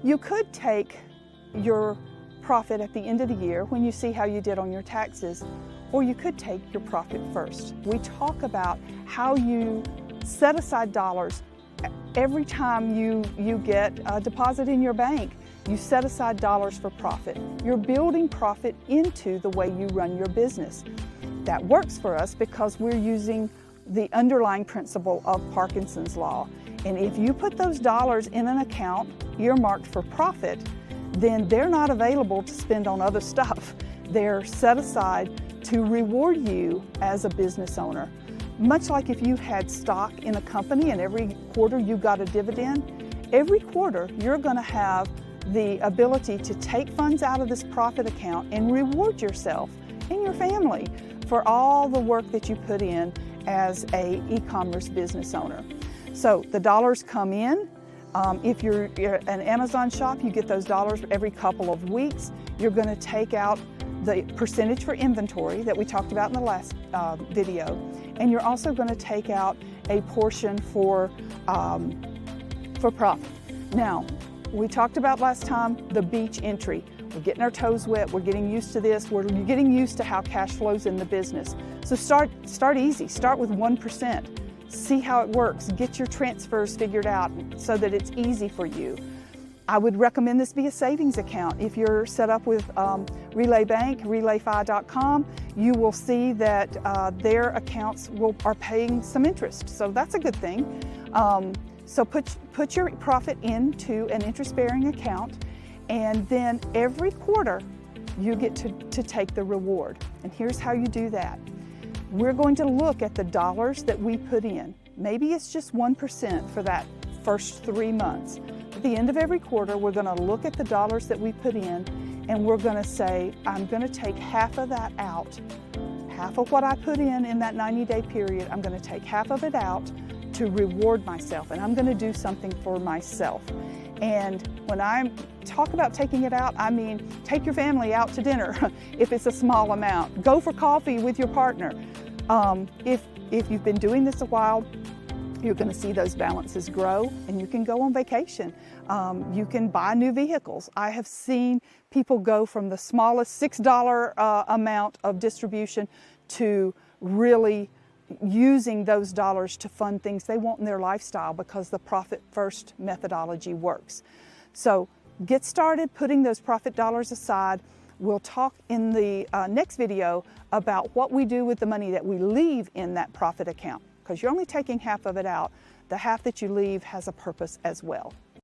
You could take your profit at the end of the year when you see how you did on your taxes, or you could take your profit first. We talk about how you set aside dollars every time you get a deposit in your bank. You set aside dollars for profit. You're building profit into the way you run your business. That works for us because we're using the underlying principle of Parkinson's law. And if you put those dollars in an account earmarked for profit, then they're not available to spend on other stuff. They're set aside to reward you as a business owner. Much like if you had stock in a company and every quarter you got a dividend, every quarter you're going to have the ability to take funds out of this profit account and reward yourself and your family for all the work that you put in as a e-commerce business owner. So the dollars come in. If you're an Amazon shop, you get those dollars every couple of weeks. You're going to take out the percentage for inventory that we talked about in the last video, and you're also going to take out a portion for profit. Now, we talked about last time the beach entry. We're getting our toes wet. We're getting used to this. We're getting used to how cash flows in the business. So start easy. Start with 1%. See how it works. Get your transfers figured out so that it's easy for you. I would recommend this be a savings account. If you're set up with Relay Bank, relayfi.com, you will see that their accounts are paying some interest. So that's a good thing. So put your profit into an interest-bearing account, and then every quarter you get to take the reward. And here's how you do that. We're going to look at the dollars that we put in. Maybe it's just 1% for that first 3 months. At the end of every quarter, we're going to look at the dollars that we put in, and we're going to say, I'm going to take half of that out. Half of what I put in that 90-day period, I'm going to take half of it out to reward myself, and I'm going to do something for myself. And when I talk about taking it out, I mean take your family out to dinner if it's a small amount. Go for coffee with your partner. If you've been doing this a while, you're going to see those balances grow, and you can go on vacation. You can buy new vehicles. I have seen people go from the smallest $6 amount of distribution to really using those dollars to fund things they want in their lifestyle because the profit first methodology works. So get started putting those profit dollars aside. We'll talk in the next video about what we do with the money that we leave in that profit account, because you're only taking half of it out. The half that you leave has a purpose as well.